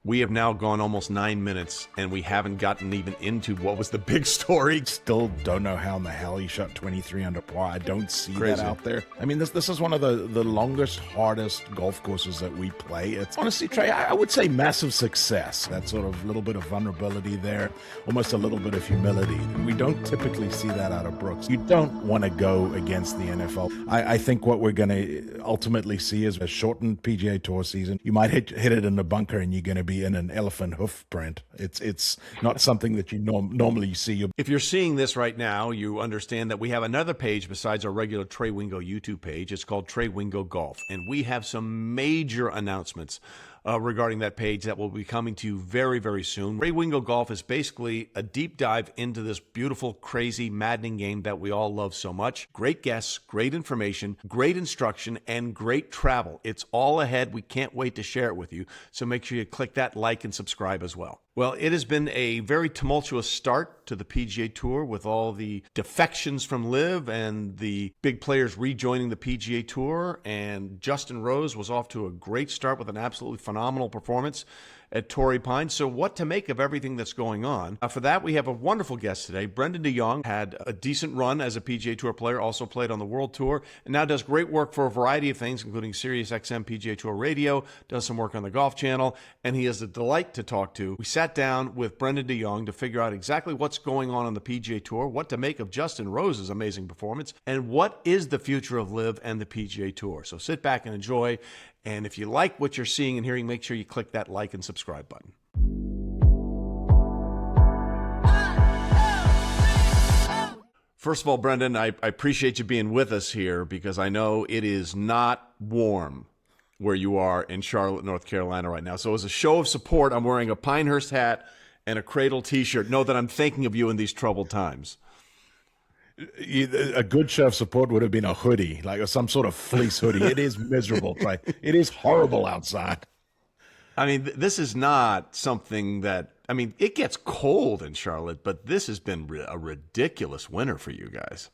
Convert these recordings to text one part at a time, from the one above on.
We have now gone almost 9 minutes, and we haven't gotten even into what was the big story. Still don't know how in the hell he shot 23 under par. I don't see Crazy. that out there. I mean, this is one of the longest, hardest golf courses that we play. It's honestly, Trey, I would say massive success. That sort of little bit of vulnerability there, almost a little bit of humility. We don't typically see that out of Brooks. You don't want to go against the NFL. I think what we're going to ultimately see is a shortened PGA Tour season. You might hit it in the bunker, and you're going to be in an elephant hoof print. It's not something that you normally see. If you're seeing this right now, you understand that we have another page besides our regular Trey Wingo YouTube page. It's called Trey Wingo Golf, and we have some major announcements regarding that page that will be coming to you very, very soon. Trey Wingo Golf is basically a deep dive into this beautiful, crazy, maddening game that we all love so much. Great guests, great information, great instruction, and great travel. It's all ahead. We can't wait to share it with you. So make sure you click that like and subscribe as well. Well, it has been a very tumultuous start to the PGA Tour with all the defections from LIV and the big players rejoining the PGA Tour. And Justin Rose was off to a great start with an absolutely phenomenal performance at Torrey Pines. So what to make of everything that's going on? For that, we have a wonderful guest today. Brendon de Jonge had a decent run as a PGA Tour player, also played on the World Tour, and now does great work for a variety of things, including Sirius XM PGA Tour Radio, does some work on the Golf Channel, and he is a delight to talk to. We sat down with Brendon de Jonge to figure out exactly what's going on the PGA Tour, what to make of Justin Rose's amazing performance, and what is the future of LIV and the PGA Tour. So sit back and enjoy. And if you like what you're seeing and hearing, make sure you click that like and subscribe button. First of all, Brendon, I appreciate you being with us here because I know it is not warm where you are in Charlotte, North Carolina right now. So as a show of support, I'm wearing a Pinehurst hat and a Cradle t-shirt. Know that I'm thinking of you in these troubled times. A good show of support would have been a hoodie, like some sort of fleece hoodie. It is miserable, Trey. It is horrible outside. I mean, this is not something that, I mean, it gets cold in Charlotte, but this has been a ridiculous winter for you guys.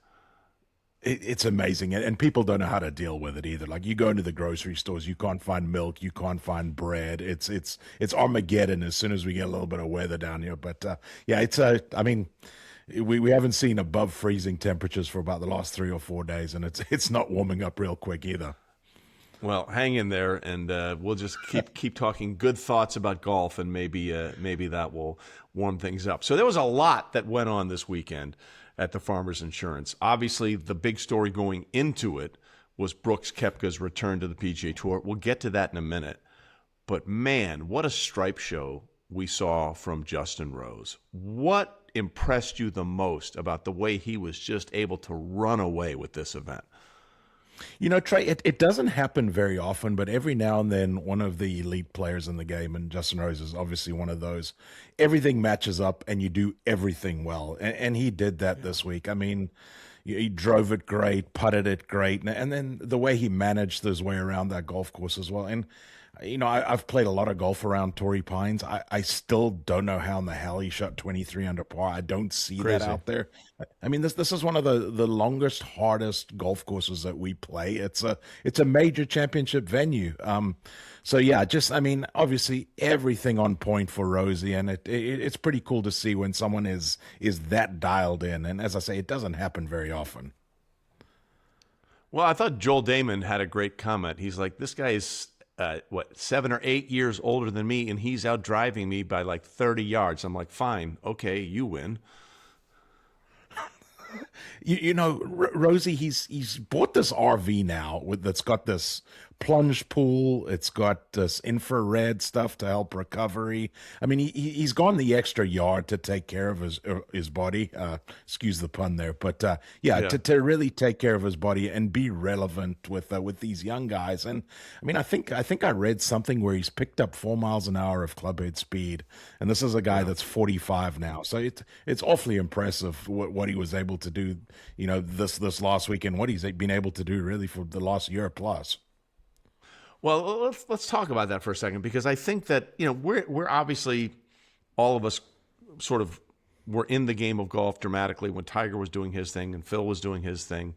It's amazing, and people don't know how to deal with it either. Like, you go into the grocery stores, you can't find milk, you can't find bread. It's Armageddon as soon as we get a little bit of weather down here. But yeah, I mean, we haven't seen above freezing temperatures for about the last 3 or 4 days, and it's not warming up real quick either. Well, hang in there, and we'll just keep talking good thoughts about golf, and maybe that will warm things up. So there was a lot that went on this weekend at the Farmers Insurance. Obviously, the big story going into it was Brooks Koepka's return to the PGA Tour. We'll get to that in a minute. But man, what a stripe show we saw from Justin Rose. What impressed you the most about the way he was just able to run away with this event? You know, Trey, it doesn't happen very often, but every now and then one of the elite players in the game, and Justin Rose is obviously one of those, everything matches up and you do everything well. And he did that this week. I mean, he drove it great, putted it great, and then the way he managed his way around that golf course as well. And you know, I've played a lot of golf around Torrey Pines. I still don't know how in the hell he shot 23 under par. I don't see Crazy. that out there. I mean, this is one of the longest, hardest golf courses that we play. It's a major championship venue. So yeah, I mean, obviously everything on point for Rosie, and it's pretty cool to see when someone is that dialed in. And as I say, it doesn't happen very often. Well, I thought Joel Damon had a great comment. He's like, this guy is 7 or 8 years older than me, and he's out driving me by like 30 yards. I'm like, fine, okay, you win. You know, Rosie, he's bought this RV now that's got this plunge pool. It's got this infrared stuff to help recovery. I mean, he's gone the extra yard to take care of his body. Excuse the pun there, but yeah. To really take care of his body and be relevant with these young guys. And I mean, I think I read something where he's picked up 4 miles an hour of clubhead speed, and this is a guy that's 45 now. So it's awfully impressive what he was able to do, you know, this last week, and what he's been able to do really for the last year plus. Well, let's talk about that for a second, because I think that, you know, we're obviously, all of us sort of were in the game of golf dramatically when Tiger was doing his thing and Phil was doing his thing.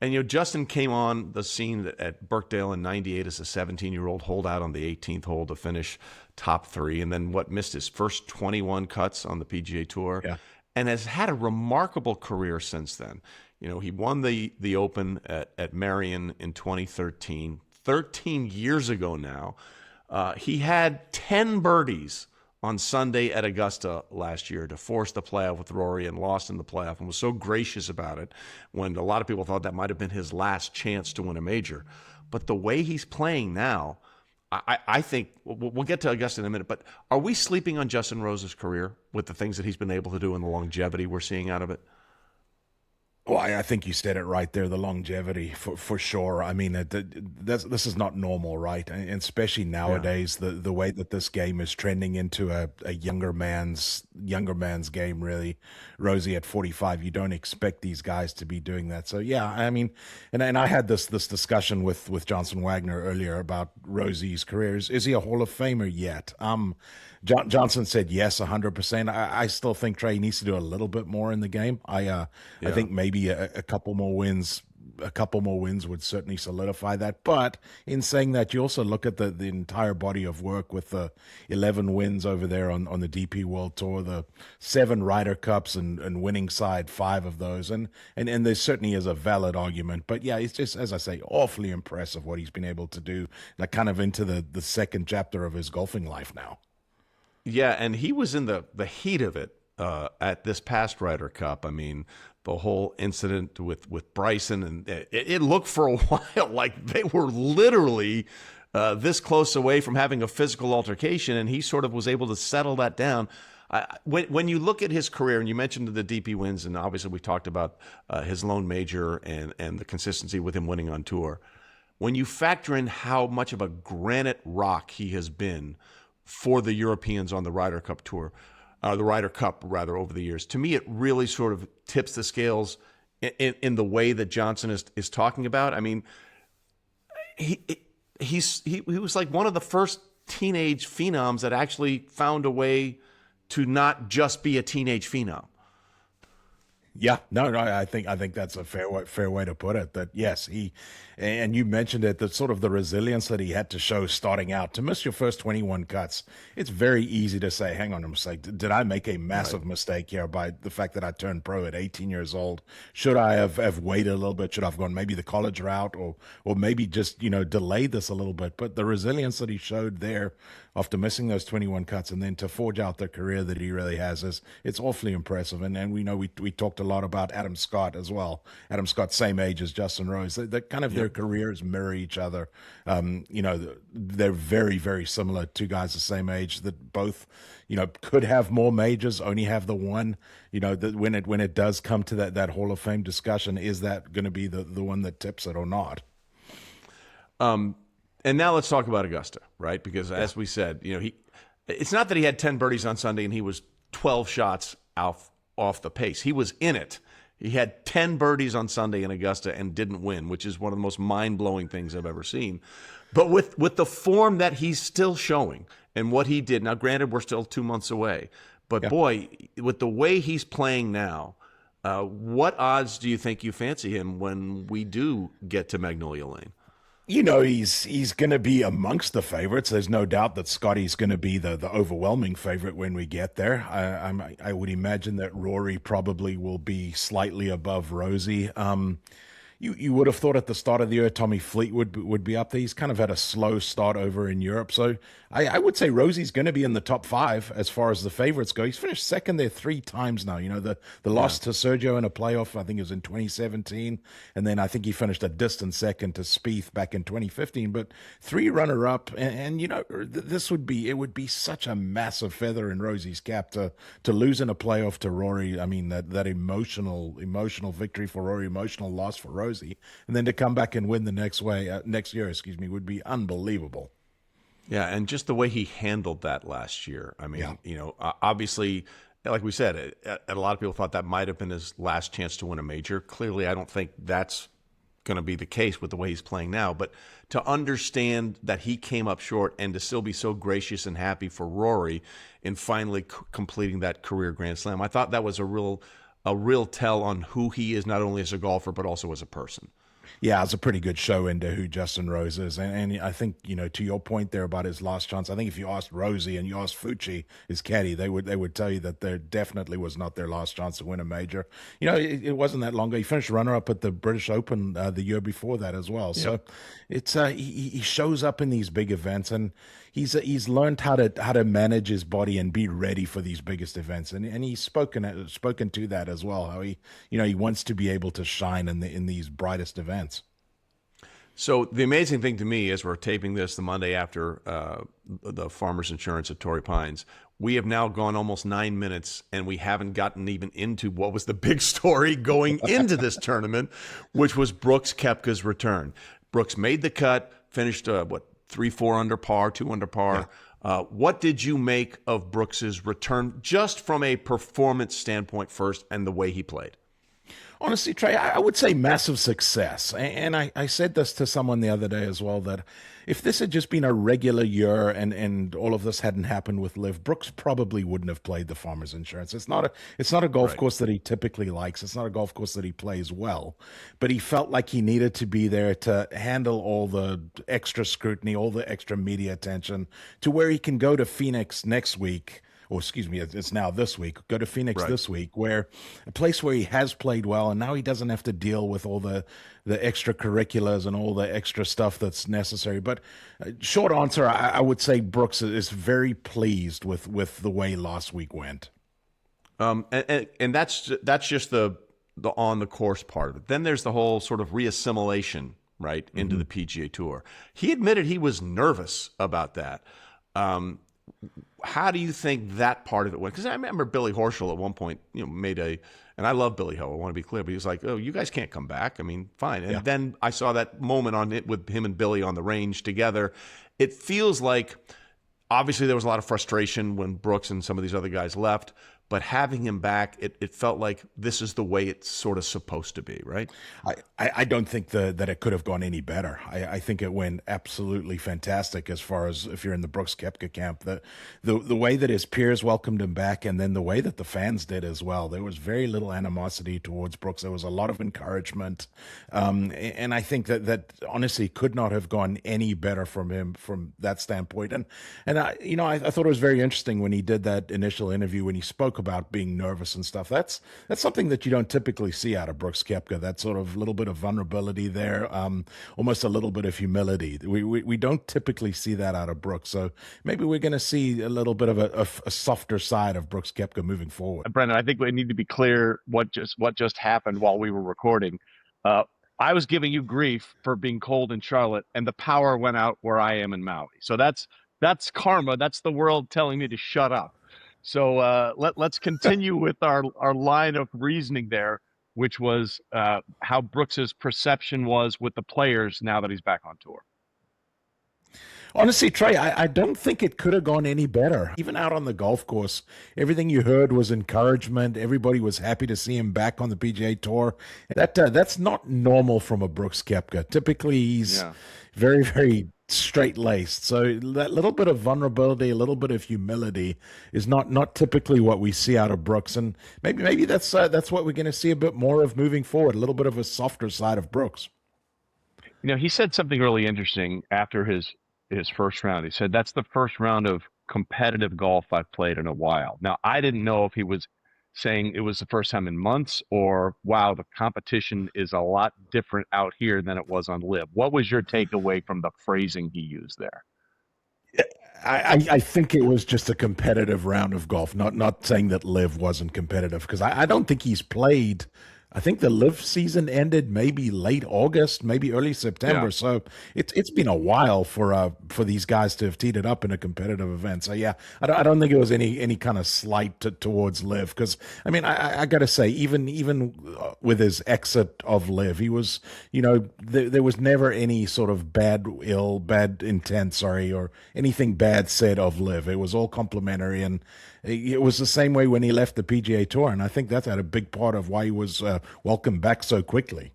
And, you know, Justin came on the scene at Birkdale in '98 as a 17-year-old holdout on the 18th hole to finish top 3, and then missed his first 21 cuts on the PGA Tour, Yeah. and has had a remarkable career since then. He won the Open at Marion in 2013, 13 years ago now. He had 10 birdies on Sunday at Augusta last year to force the playoff with Rory, and lost in the playoff, and was so gracious about it when a lot of people thought that might have been his last chance to win a major. But the way he's playing now, I think we'll get to Augusta in a minute, but are we sleeping on Justin Rose's career with the things that he's been able to do and the longevity we're seeing out of it? Well, I think you said it right there, the longevity for sure. I mean, this is not normal, right? And especially nowadays, the way that this game is trending into a younger man's game, really. Rosie at 45, you don't expect these guys to be doing that. So, yeah, I mean, and I had this discussion with Johnson Wagner earlier about Rosie's career. Is he a Hall of Famer yet? Johnson said yes, 100%. I still think Trey needs to do a little bit more in the game. I think maybe a couple more wins would certainly solidify that. But in saying that, you also look at the entire body of work with the 11 wins over there on the DP World Tour, the 7 Ryder Cups and winning side 5 of those. And there certainly is a valid argument. But yeah, it's just, as I say, awfully impressive what he's been able to do, like kind of into the second chapter of his golfing life now. Yeah, and he was in the heat of it at this past Ryder Cup. I mean, the whole incident with Bryson, and it looked for a while like they were literally this close away from having a physical altercation, and he sort of was able to settle that down. When you look at his career, and you mentioned the DP wins, and obviously we talked about his lone major and the consistency with him winning on tour, when you factor in how much of a granite rock he has been for the Europeans on the Ryder Cup tour, the Ryder Cup rather, over the years, to me it really sort of tips the scales in the way that Johnson is talking about. I mean, he was like one of the first teenage phenoms that actually found a way to not just be a teenage phenom. Yeah, no, I think that's a fair way to put it. That yes, and you mentioned it, that sort of the resilience that he had to show starting out. To miss your first 21 cuts, it's very easy to say, hang on a second, did I make a massive mistake here by the fact that I turned pro at 18 years old? Should I have waited a little bit? Should I have gone maybe the college route, or maybe just, delayed this a little bit? But the resilience that he showed there after missing those 21 cuts, and then to forge out the career that he really has, it's awfully impressive. And we know we talked a lot about Adam Scott as well. Adam Scott, same age as Justin Rose. They kind of their careers mirror each other. They're very, very similar. 2 guys the same age that both, could have more majors, only have the one. When it does come to that Hall of Fame discussion, is that going to be the one that tips it or not? And now let's talk about Augusta, right? Because as we said, it's not that he had 10 birdies on Sunday and he was 12 shots off the pace. He was in it. He had 10 birdies on Sunday in Augusta and didn't win, which is one of the most mind-blowing things I've ever seen. But with the form that he's still showing and what he did, now granted we're still 2 months away, but boy, with the way he's playing now, what odds do you think you fancy him when we do get to Magnolia Lane? He's going to be amongst the favorites. There's no doubt that Scotty's going to be the overwhelming favorite when we get there. I would imagine that Rory probably will be slightly above Rosie. You would have thought at the start of the year Tommy Fleetwood would be up there. He's kind of had a slow start over in Europe. So I would say Rosie's going to be in the top 5 as far as the favorites go. He's finished second there 3 times now. The loss to Sergio in a playoff, I think it was in 2017. And then I think he finished a distant second to Spieth back in 2015. But 3 runner-up. And it would be such a massive feather in Rosie's cap to lose in a playoff to Rory. I mean, that emotional victory for Rory, emotional loss for Rosie. And then to come back and win the next year, would be unbelievable. Yeah, and just the way he handled that last year. I mean, obviously, like we said, a lot of people thought that might have been his last chance to win a major. Clearly, I don't think that's going to be the case with the way he's playing now. But to understand that he came up short and to still be so gracious and happy for Rory in finally completing that career Grand Slam, I thought that was a real tell on who he is, not only as a golfer, but also as a person. Yeah, it's a pretty good show into who Justin Rose is. And I think, to your point there about his last chance, I think if you asked Rosie and you asked Fucci, his caddy, they would tell you that there definitely was not their last chance to win a major. It wasn't that long ago. He finished runner-up at the British Open the year before that as well. Yep. So it's he shows up in these big events, and he's learned how to manage his body and be ready for these biggest events. And he's spoken to that as well, how he wants to be able to shine in these brightest events. So the amazing thing to me, as we're taping this the Monday after the Farmers Insurance at Torrey Pines, we have now gone almost 9 minutes, and we haven't gotten even into what was the big story going into this tournament, which was Brooks Koepka's return. Brooks made the cut, finished 3-4 under par, 2 under par. Yeah. What did you make of Brooks's return, just from a performance standpoint first, and the way he played? Honestly, Trey, I would say massive success. And I said this to someone the other day as well, that if this had just been a regular year and all of this hadn't happened with LIV, Brooks probably wouldn't have played the Farmers Insurance. It's not a golf course that he typically likes. It's not a golf course that he plays well. But he felt like he needed to be there to handle all the extra scrutiny, all the extra media attention, to where he can go to Phoenix next week. Or excuse me, it's now this week. Go to Phoenix this week, where a place where he has played well, and now he doesn't have to deal with all the extracurriculars and all the extra stuff that's necessary. But short answer, I would say Brooks is very pleased with the way last week went. And that's just the on the course part of it. Then there's the whole sort of reassimilation, right, into the PGA Tour. He admitted he was nervous about that. How do you think that part of it went? Because I remember Billy Horschel at one point, made and I love Billy Ho, I want to be clear, but he was like, "Oh, you guys can't come back. I mean, fine." And then I saw that moment on it with him and Billy on the range together. It feels like, obviously, there was a lot of frustration when Brooks and some of these other guys left, but having him back, it felt like this is the way it's sort of supposed to be, right? I don't think that it could have gone any better. I think it went absolutely fantastic as far as if you're in the Brooks Koepka camp. The way that his peers welcomed him back, and then the way that the fans did as well. There was very little animosity towards Brooks. There was a lot of encouragement. And I think that honestly could not have gone any better from him from that standpoint. And I thought it was very interesting when he did that initial interview, when he spoke about being nervous and stuff. That's something that you don't typically see out of Brooks Koepka. That sort of little bit of vulnerability there, almost a little bit of humility. We don't typically see that out of Brooks. So maybe we're going to see a little bit of a softer side of Brooks Koepka moving forward. Brendon, I think we need to be clear what just happened while we were recording. I was giving you grief for being cold in Charlotte, and the power went out where I am in Maui. So that's karma. That's the world telling me to shut up. So let's continue with our line of reasoning there, which was how Brooks's perception was with the players now that he's back on tour. Honestly, Trey, I don't think it could have gone any better. Even out on the golf course, everything you heard was encouragement. Everybody was happy to see him back on the PGA Tour. That's not normal from a Brooks Koepka. Typically, he's very, very straight-laced. So that little bit of vulnerability, a little bit of humility is not typically what we see out of Brooks. And maybe that's what we're going to see a bit more of moving forward, a little bit of a softer side of Brooks. He said something really interesting after his first round. He said, "That's the first round of competitive golf I've played in a while." Now, I didn't know if he was saying it was the first time in months, or, wow, the competition is a lot different out here than it was on LIV. What was your takeaway from the phrasing he used there? I think it was just a competitive round of golf, not saying that LIV wasn't competitive, because I don't think he's played. I think the LIV season ended maybe late August, maybe early September. Yeah. So it's been a while for these guys to have teed it up in a competitive event. So yeah, I don't think it was any kind of slight towards LIV, because I mean I got to say even with his exit of LIV, he was there was never any sort of bad intent, or anything bad said of LIV. It was all complimentary, and it was the same way when he left the PGA Tour, and I think that's had a big part of why he was welcomed back so quickly.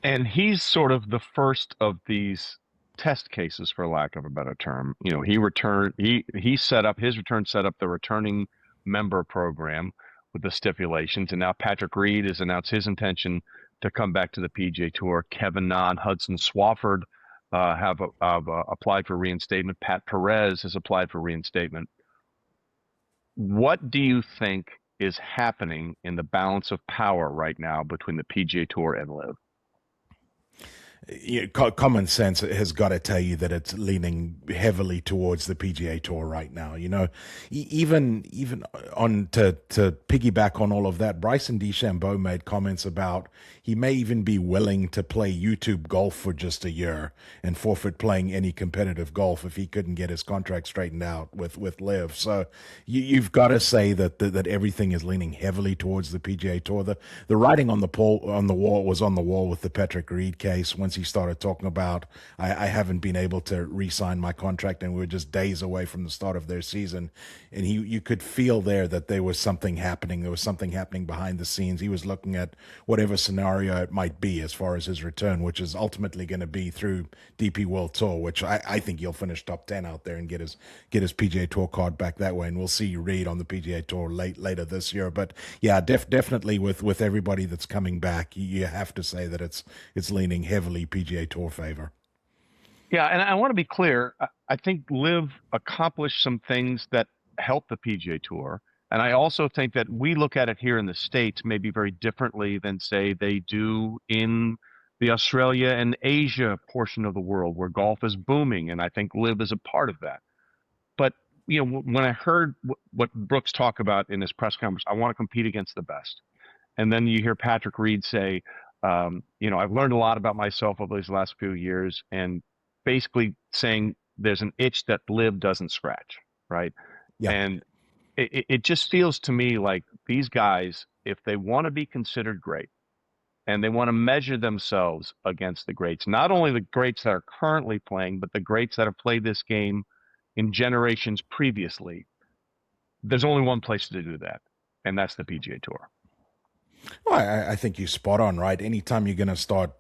And he's sort of the first of these test cases, for lack of a better term. He set up the returning member program with the stipulations, and now Patrick Reed has announced his intention to come back to the PGA Tour. Kevin Na and Hudson Swafford have applied for reinstatement. Pat Perez has applied for reinstatement. What do you think is happening in the balance of power right now between the PGA Tour and LIV? Common sense has got to tell you that it's leaning heavily towards the PGA Tour right now. Even on to piggyback on all of that, Bryson DeChambeau made comments about he may even be willing to play YouTube golf for just a year and forfeit playing any competitive golf if he couldn't get his contract straightened out with LIV. So you've got to say that everything is leaning heavily towards the PGA Tour. The writing on the wall was on the wall with the Patrick Reed case. Once he started talking about, I haven't been able to re-sign my contract, and we were just days away from the start of their season, and you could feel there that there was something happening. There was something happening behind the scenes. He was looking at whatever scenario it might be as far as his return, which is ultimately going to be through DP World Tour, which I think he'll finish top 10 out there and get his PGA Tour card back that way, and we'll see Reed on the PGA Tour later this year. But yeah, definitely with everybody that's coming back, you have to say that it's leaning heavily PGA Tour favor. Yeah, and I want to be clear. I think LIV accomplished some things that help the PGA Tour, and I also think that we look at it here in the States maybe very differently than, say, they do in the Australia and Asia portion of the world where golf is booming, and I think LIV is a part of that. But when I heard what Brooks talk about in his press conference, I want to compete against the best, and then you hear Patrick Reed say, I've learned a lot about myself over these last few years, and basically saying there's an itch that LIV doesn't scratch, right? Yeah. And it just feels to me like these guys, if they want to be considered great and they want to measure themselves against the greats, not only the greats that are currently playing, but the greats that have played this game in generations previously, there's only one place to do that, and that's the PGA Tour. Well, I think you're spot on, right? Anytime you're going to start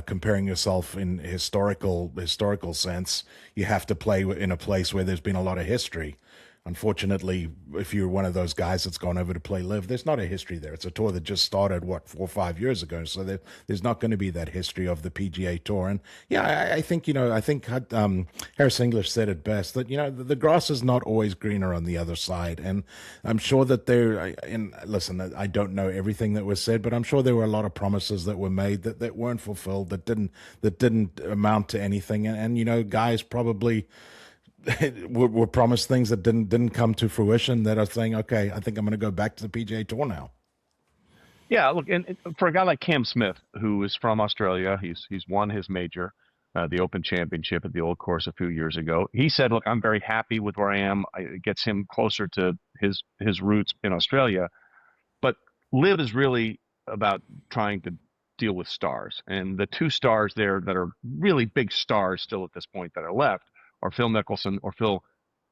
comparing yourself in historical sense, you have to play in a place where there's been a lot of history. Unfortunately, if you're one of those guys that's gone over to play LIV, there's not a history there. It's a tour that just started, 4 or 5 years ago. So there's not going to be that history of the PGA Tour. And yeah, I think Harris English said it best, that, the grass is not always greener on the other side. And I'm sure that listen, I don't know everything that was said, but I'm sure there were a lot of promises that were made that weren't fulfilled, that didn't amount to anything. And guys probably were promised things that didn't come to fruition, that are saying, okay, I think I'm going to go back to the PGA Tour now. Yeah, look, and for a guy like Cam Smith, who is from Australia, he's won his major, the Open Championship at the Old Course a few years ago. He said, look, I'm very happy with where I am. It gets him closer to his roots in Australia. But LIV is really about trying to deal with stars. And the two stars there that are really big stars still at this point that are left or Phil Mickelson or Phil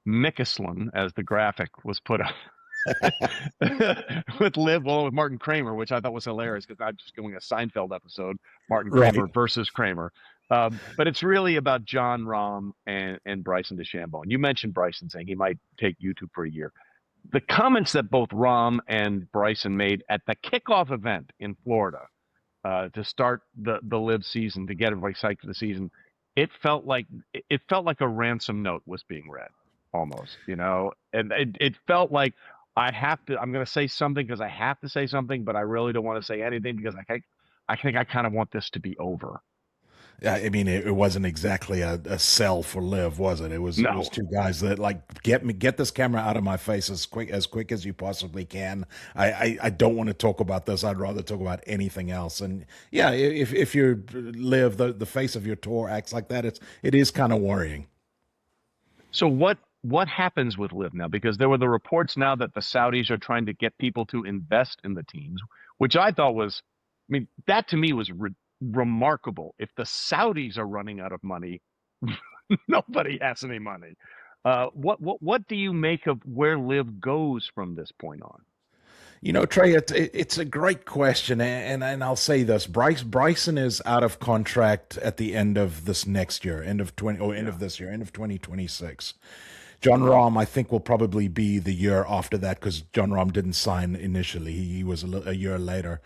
Mickelson, as the graphic was put up with LIV, with Martin Kramer, which I thought was hilarious because I'm just doing a Seinfeld episode, Martin Kramer versus Kramer. But it's really about Jon Rahm and Bryson DeChambeau. And you mentioned Bryson saying he might take YouTube for a year. The comments that both Rahm and Bryson made at the kickoff event in Florida to start the LIV season, to get everybody psyched for the season, it felt like a ransom note was being read, almost, and it felt like I'm going to say something because I have to say something, but I really don't want to say anything because I think I kind of want this to be over. Yeah, I mean, it wasn't exactly a sell for LIV, was it? It was two guys that get this camera out of my face as quick as you possibly can. I don't want to talk about this. I'd rather talk about anything else. And yeah, if you LIV, the face of your tour acts like that, it is kind of worrying. So what happens with LIV now? Because there were the reports now that the Saudis are trying to get people to invest in the teams, which I thought was, that to me was remarkable. If the Saudis are running out of money, nobody has any money. What do you make of where LIV goes from this point on? Trey, it's a great question, and I'll say this: Bryson is out of contract at the end of this next year, end of this year, end of 2026. John Rahm, I think, will probably be the year after that because John Rahm didn't sign initially. He was a year later.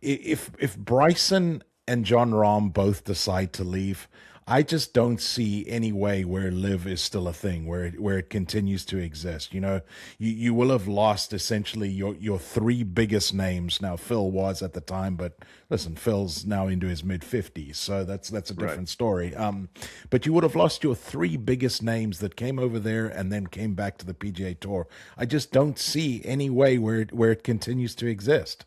If Bryson and John Rahm both decide to leave, I just don't see any way where live is still a thing, where it continues to exist. You know, you will have lost essentially your three biggest names. Now Phil was at the time, but listen, Phil's now into his mid-50s, so that's a different story. But you would have lost your three biggest names that came over there and then came back to the PGA Tour. I just don't see any way where it continues to exist.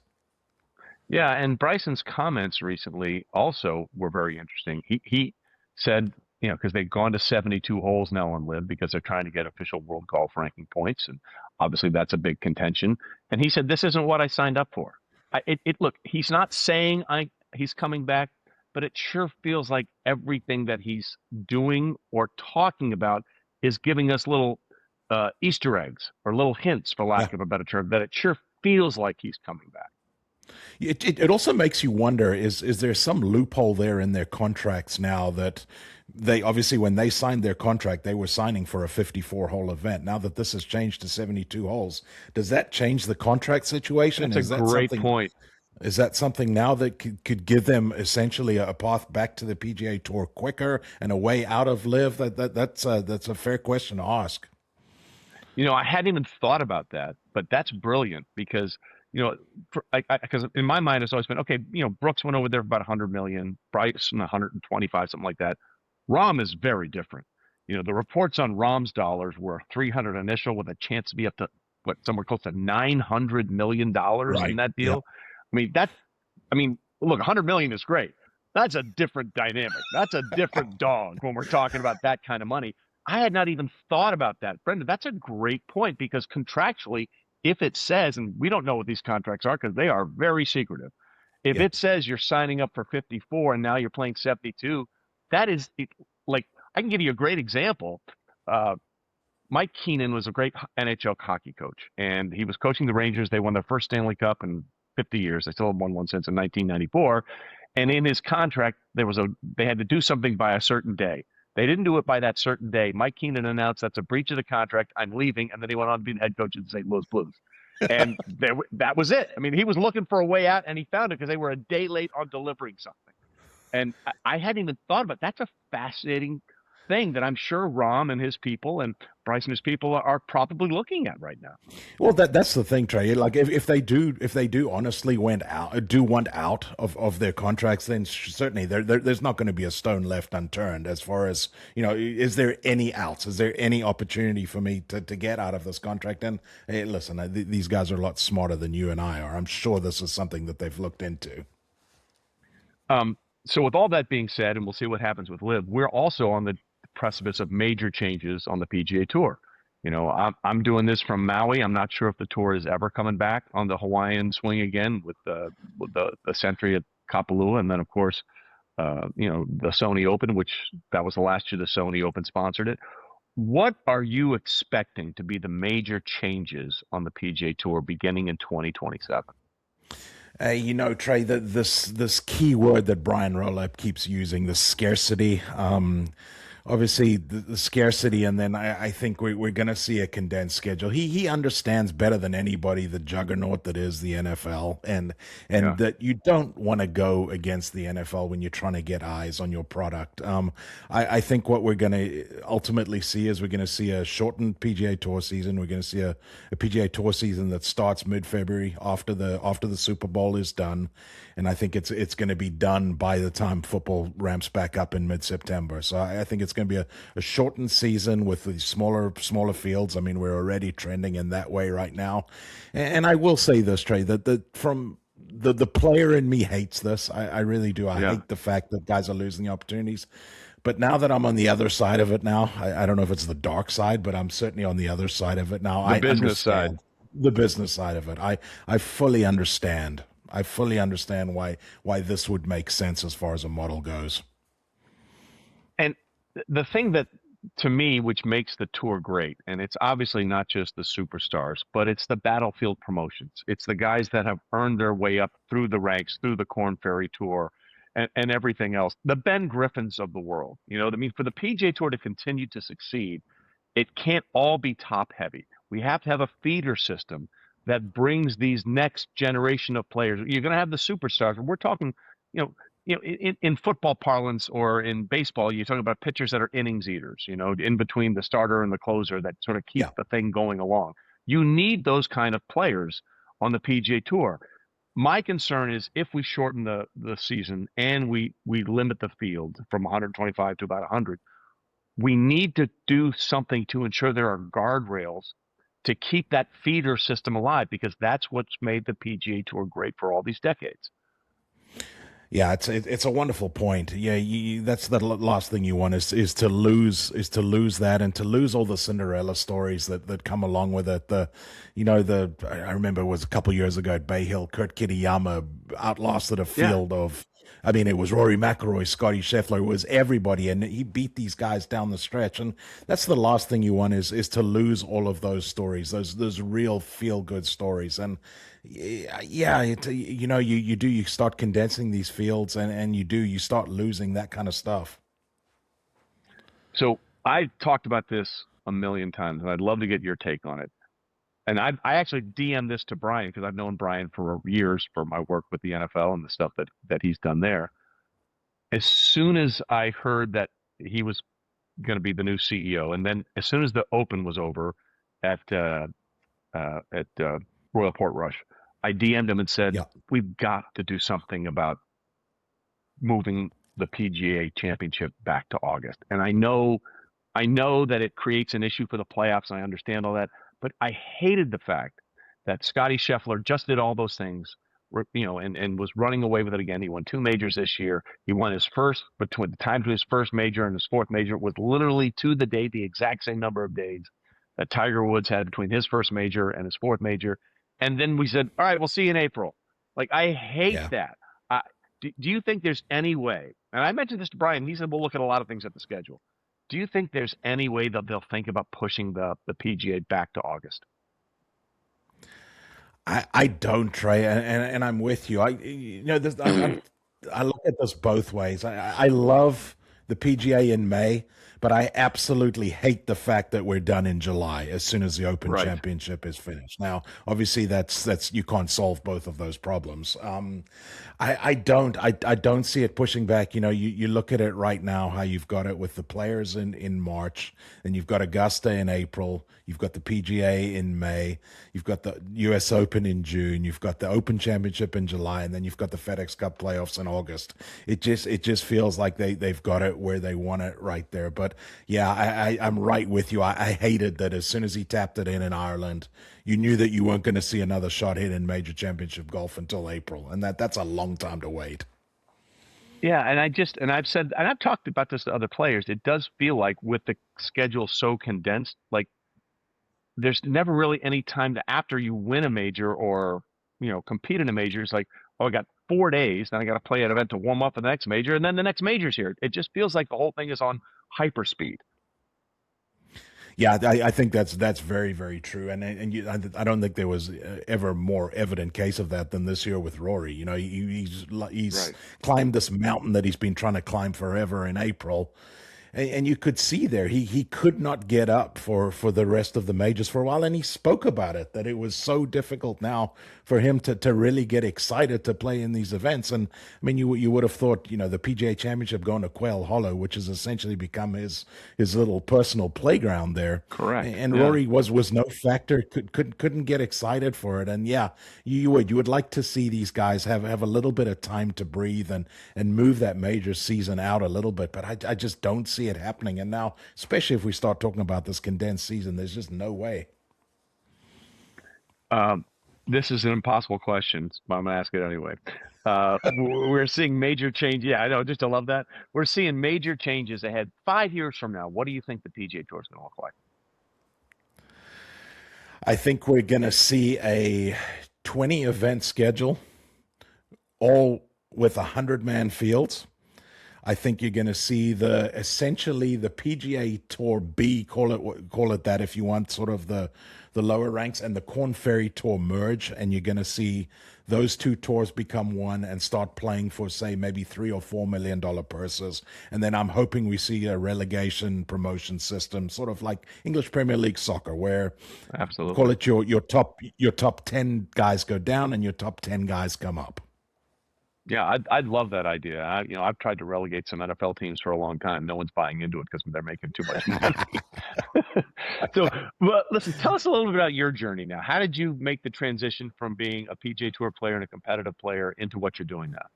Yeah, and Bryson's comments recently also were very interesting. He said, because they've gone to 72 holes now on LIV because they're trying to get official world golf ranking points, and obviously that's a big contention. And he said, "This isn't what I signed up for." Look, he's not saying he's coming back, but it sure feels like everything that he's doing or talking about is giving us little Easter eggs or little hints, for lack of a better term, that it sure feels like he's coming back. It also makes you wonder, is there some loophole there in their contracts now that they obviously, when they signed their contract, they were signing for a 54-hole event. Now that this has changed to 72 holes, does that change the contract situation? That's a great point. Is that something now that could give them essentially a path back to the PGA Tour quicker and a way out of LIV? That's a fair question to ask. I hadn't even thought about that, but that's brilliant because because in my mind it's always been, okay, Brooks went over there for about 100 million, Bryson 125, something like that. Rahm is very different. The reports on Rahm's dollars were 300 initial with a chance to be up to somewhere close to 900 million dollars in that deal. Yep. Look, 100 million is great. That's a different dynamic. That's a different dog when we're talking about that kind of money. I had not even thought about that. Brendon, that's a great point because contractually, if it says, and we don't know what these contracts are because they are very secretive. If it says you're signing up for 54 and now you're playing 72, that is like, I can give you a great example. Mike Keenan was a great NHL hockey coach, and he was coaching the Rangers. They won their first Stanley Cup in 50 years. They still have won one since in 1994. And in his contract, they had to do something by a certain day. They didn't do it by that certain day. Mike Keenan announced that's a breach of the contract. I'm leaving. And then he went on to be the head coach of the St. Louis Blues. And that was it. He was looking for a way out, and he found it because they were a day late on delivering something. And I hadn't even thought about it. That's a fascinating thing that I'm sure Rahm and his people and Bryce and his people are probably looking at right now. Well, that's the thing, Trey. Like if they do honestly want out of their contracts, then certainly there's not going to be a stone left unturned as far as, is there any outs? Is there any opportunity for me to get out of this contract? And hey, listen, these guys are a lot smarter than you and I are. I'm sure this is something that they've looked into. So with all that being said, and we'll see what happens with LIV, we're also on the precipice of major changes on the PGA Tour. I'm doing this from Maui. I'm not sure if the tour is ever coming back on the Hawaiian swing again with the Sentry at Kapalua, and then of course, the Sony Open, which that was the last year the Sony Open sponsored it. What are you expecting to be the major changes on the PGA Tour beginning in 2027? Trey, this key word that Brian Rollup keeps using, the scarcity. Obviously, the scarcity, and then I think we're going to see a condensed schedule. He understands better than anybody the juggernaut that is the NFL, and that you don't want to go against the NFL when you're trying to get eyes on your product. I think what we're going to ultimately see is we're going to see a shortened PGA Tour season. We're going to see a PGA Tour season that starts mid-February after the Super Bowl is done, and I think it's going to be done by the time football ramps back up in mid-September. So I think it's going to be a shortened season with the smaller fields. We're already trending in that way right now. And I will say this, Trey, that from the player in me hates this. I really do. I hate the fact that guys are losing opportunities. But now that I'm on the other side of it now, I don't know if it's the dark side, but I'm certainly on the other side of it now. The business side. The business side of it. I fully understand. I fully understand why this would make sense as far as a model goes. And the thing that, to me, which makes the tour great, and it's obviously not just the superstars, but it's the battlefield promotions. It's the guys that have earned their way up through the ranks, through the Korn Ferry Tour, and everything else. The Ben Griffins of the world. For the PGA Tour to continue to succeed, it can't all be top heavy. We have to have a feeder system that brings these next generation of players. You're going to have the superstars. We're talking, in football parlance or in baseball, you're talking about pitchers that are innings eaters, in between the starter and the closer that sort of keep Yeah. the thing going along. You need those kind of players on the PGA Tour. My concern is if we shorten the season and we limit the field from 125 to about 100, we need to do something to ensure there are guardrails to keep that feeder system alive, because that's what's made the PGA Tour great for all these decades. Yeah, it's a wonderful point. Yeah, that's the last thing you want is to lose that, and to lose all the Cinderella stories that come along with it. I remember it was a couple years ago at Bay Hill, Kurt Kitayama outlasted a field of. I mean, it was Rory McIlroy, Scotty Scheffler, it was everybody, and he beat these guys down the stretch. And that's the last thing you want is to lose all of those stories, those real feel good stories. And yeah, you start condensing these fields, and you start losing that kind of stuff. So I talked about this a million times, and I'd love to get your take on it. And I actually DM'd this to Brian, because I've known Brian for years for my work with the NFL and the stuff that he's done there. As soon as I heard that he was going to be the new CEO, and then as soon as the Open was over at Royal Portrush, I DM'd him and said, we've got to do something about moving the PGA Championship back to August. And I know that it creates an issue for the playoffs, and I understand all that. But I hated the fact that Scotty Scheffler just did all those things, and was running away with it again. He won 2 majors this year. He won his first, between the time between his first major and his fourth major was literally to the day the exact same number of days that Tiger Woods had between his first major and his fourth major. And then we said, all right, we'll see you in April. Like, I hate that. Do you think there's any way, and I mentioned this to Brian, he said, we'll look at a lot of things at the schedule. Do you think there's any way that they'll think about pushing the PGA back to August? I don't, Trey, and I'm with you. I look at this both ways. I love the PGA in May, but I absolutely hate the fact that we're done in July as soon as the Open Championship is finished. Now, obviously, that's you can't solve both of those problems. I don't see it pushing back. You look at it right now, how you've got it with the players in March, and you've got Augusta in April, you've got the PGA in May, you've got the US Open in June, you've got the Open Championship in July, and then you've got the FedEx Cup playoffs in August. It just feels like they've got it where they want it right there. But yeah, I'm right with you. I hated that as soon as he tapped it in Ireland, you knew that you weren't going to see another shot hit in major championship golf until April, and that's a long time to wait. Yeah, and I've talked about this to other players. It does feel like with the schedule so condensed, like there's never really any time to, after you win a major or compete in a major, it's like, oh, I got 4 days, then I got to play an event to warm up for the next major, and then the next major's here. It just feels like the whole thing is on hyperspeed. Yeah, I think that's very, very true, and I don't think there was ever more evident case of that than this year with Rory. He's climbed this mountain that he's been trying to climb forever in April. And you could see there, he could not get up for the rest of the majors for a while. And he spoke about it, that it was so difficult now for him to really get excited to play in these events. And I mean, you would have thought, the PGA Championship going to Quail Hollow, which has essentially become his little personal playground there. Correct. And Rory was no factor, couldn't get excited for it. And yeah, you would like to see these guys have a little bit of time to breathe and move that major season out a little bit. But I just don't see it happening. And now, especially if we start talking about this condensed season, there's just no way. This is an impossible question, but I'm going to ask it anyway. We're seeing major change. Yeah, I know. Just I love that. We're seeing major changes ahead. 5 years from now, what do you think the PGA Tour is going to look like? I think we're going to see a 20 event schedule, all with 100-man fields. I think you're going to see essentially the PGA Tour B, call it that if you want, sort of the lower ranks, and the Corn Ferry Tour merge, and you're going to see those two tours become one and start playing for, say, maybe $3 or $4 million purses. And then I'm hoping we see a relegation promotion system, sort of like English Premier League soccer, where Absolutely. call it your top 10 guys go down and your top 10 guys come up. Yeah, I'd love that idea. I've tried to relegate some NFL teams for a long time. No one's buying into it because they're making too much money. So, well, listen, tell us a little bit about your journey now. How did you make the transition from being a PGA Tour player and a competitive player into what you're doing now?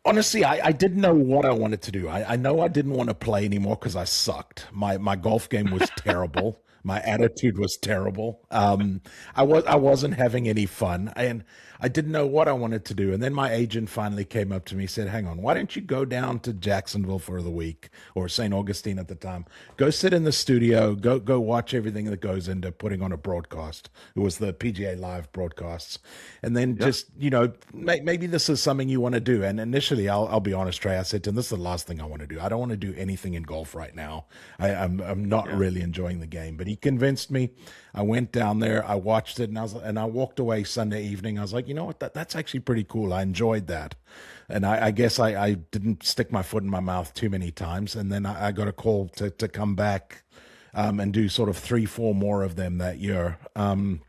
Honestly, I didn't know what I wanted to do. I know I didn't want to play anymore because I sucked. My golf game was terrible. My attitude was terrible. I wasn't having any fun, and I didn't know what I wanted to do. And then my agent finally came up to me and said, "Hang on, why don't you go down to Jacksonville for the week, or St. Augustine at the time? Go sit in the studio, go watch everything that goes into putting on a broadcast." It was the PGA Live broadcasts, and then just maybe this is something you want to do. And initially, I'll be honest, Trey, I said to him, "This is the last thing I want to do. I don't want to do anything in golf right now. I'm not really enjoying the game." But he convinced me. I went down there, I watched it, and I walked away Sunday evening. I was like, you know what, that's actually pretty cool. I enjoyed that. And I guess I didn't stick my foot in my mouth too many times. And then I got a call to come back and do sort of 3-4 more of them that year. And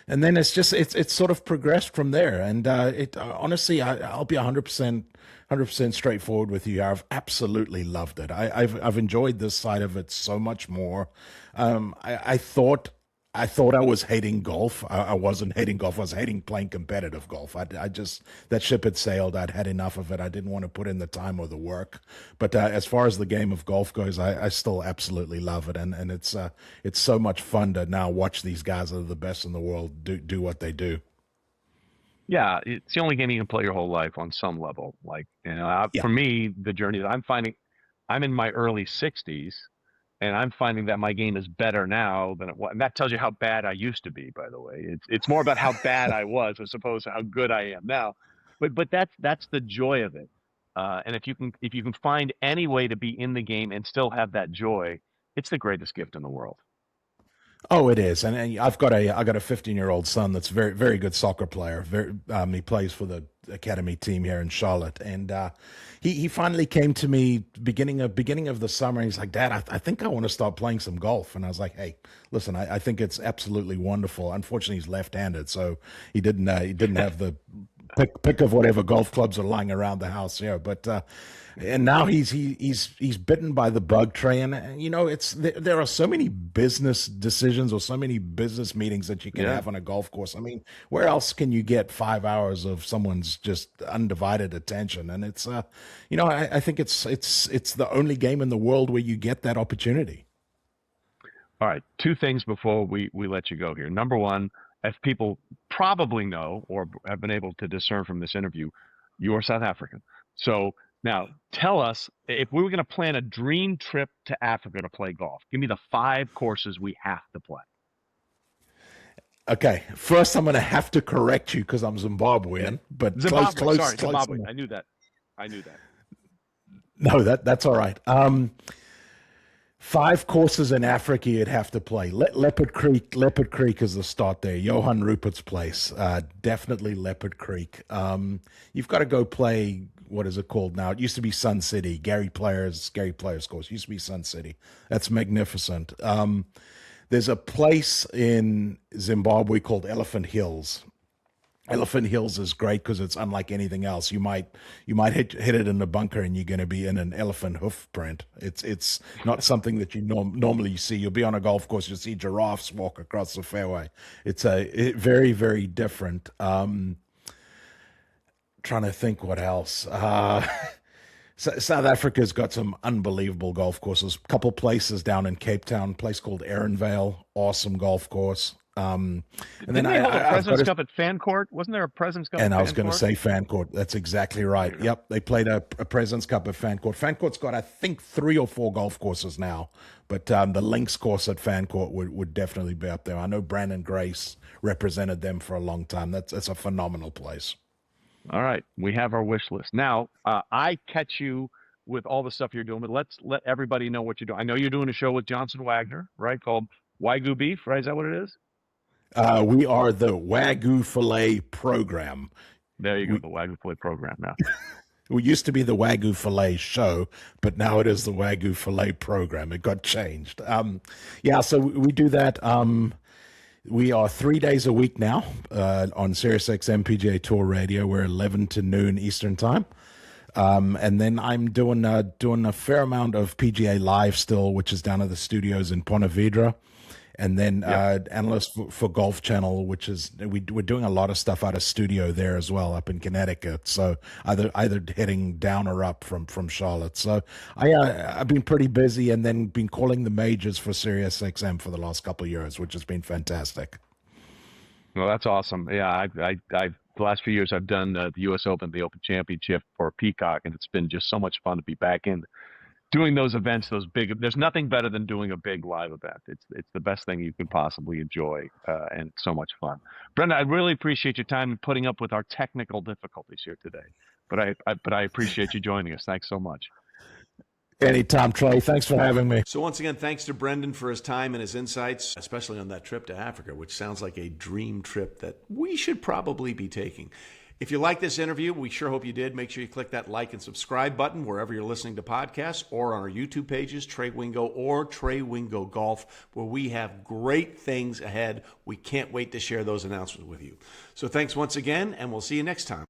then it's sort of progressed from there. And honestly, I'll be 100% straightforward with you. I've absolutely loved it. I've enjoyed this side of it so much more. I thought I was hating golf. I wasn't hating golf. I was hating playing competitive golf. I just, that ship had sailed. I'd had enough of it. I didn't want to put in the time or the work. But as far as the game of golf goes, I still absolutely love it. And it's so much fun to now watch these guys that are the best in the world do what they do. Yeah, it's the only game you can play your whole life on some level. Like, for me, the journey that I'm finding, I'm in my early 60s, and I'm finding that my game is better now than it was. And that tells you how bad I used to be, by the way. It's more about how bad I was as opposed to how good I am now. But that's the joy of it. And if you can find any way to be in the game and still have that joy, it's the greatest gift in the world. Oh, it is, and I've got a 15-year-old son that's very, very good soccer player. He plays for the academy team here in Charlotte, and he finally came to me beginning of the summer. He's like, "Dad, I think I want to start playing some golf." And I was like, "Hey, listen, I think it's absolutely wonderful." Unfortunately, he's left-handed, so he didn't have the pick of whatever golf clubs are lying around the house here, but. And now he's bitten by the bug, Trey. And there are so many business decisions or so many business meetings that you can have on a golf course. I mean, where else can you get 5 hours of someone's just undivided attention? And it's I think it's the only game in the world where you get that opportunity. All right, two things before we let you go here. Number one, as people probably know or have been able to discern from this interview, you are South African. So now, tell us, if we were going to plan a dream trip to Africa to play golf, give me the 5 courses we have to play. Okay, first I'm going to have to correct you because I'm Zimbabwean, but close. Zimbabwe. I knew that. No, that's all right. 5 courses in Africa you'd have to play. Leopard Creek is the start there. Johan Rupert's place. Definitely Leopard Creek. You've got to go play. What is it called now? It used to be Sun City. Gary Player's course. It used to be Sun City. That's magnificent. There's a place in Zimbabwe called Elephant Hills. Elephant Hills is great because it's unlike anything else. You might hit it in the bunker and you're going to be in an elephant hoof print. It's not something that you normally see. You'll be on a golf course, you'll see giraffes walk across the fairway. It's very, very different. Trying to think what else. South Africa's got some unbelievable golf courses. A couple places down in Cape Town, a place called Ehrenvale, awesome golf course. And then they held a President's Cup at Fancourt. Wasn't there a President's Cup? And I was going to say Fancourt. That's exactly right. Yep, they played a President's Cup at Fancourt. Fancourt's got, I think, 3 or 4 golf courses now, but the links course at Fancourt would definitely be up there. I know Brandon Grace represented them for a long time. That's a phenomenal place. All right, we have our wish list. Now, I catch you with all the stuff you're doing, but let's let everybody know what you're doing. I know you're doing a show with Johnson Wagner, right, called Wagyu Beef, right? Is that what it is? We are the Wagyu Filet program. There you go, the Wagyu Filet program now. We used to be the Wagyu Filet show, but now it is the Wagyu Filet program. It got changed. Yeah, so we do that. We are 3 days a week now on SiriusXM PGA Tour Radio. We're 11 to noon Eastern time. And then I'm doing a fair amount of PGA Live still, which is down at the studios in Ponte Vedra. And then analyst for Golf Channel, which is we're doing a lot of stuff out of studio there as well, up in Connecticut. So either heading down or up from Charlotte. So I've been pretty busy, and then been calling the majors for SiriusXM for the last couple of years, which has been fantastic. Well, that's awesome. Yeah, I the last few years I've done the U.S. Open, the Open Championship for Peacock, and it's been just so much fun to be back in doing those events, those big. There's nothing better than doing a big live event. It's the best thing you can possibly enjoy, and so much fun. Brendon, I really appreciate your time and putting up with our technical difficulties here today. But I appreciate you joining us. Thanks so much. Anytime, Trey. Thanks for having me. So once again, thanks to Brendon for his time and his insights, especially on that trip to Africa, which sounds like a dream trip that we should probably be taking. If you like this interview, we sure hope you did. Make sure you click that like and subscribe button wherever you're listening to podcasts, or on our YouTube pages, Trey Wingo or Trey Wingo Golf, where we have great things ahead. We can't wait to share those announcements with you. So thanks once again, and we'll see you next time.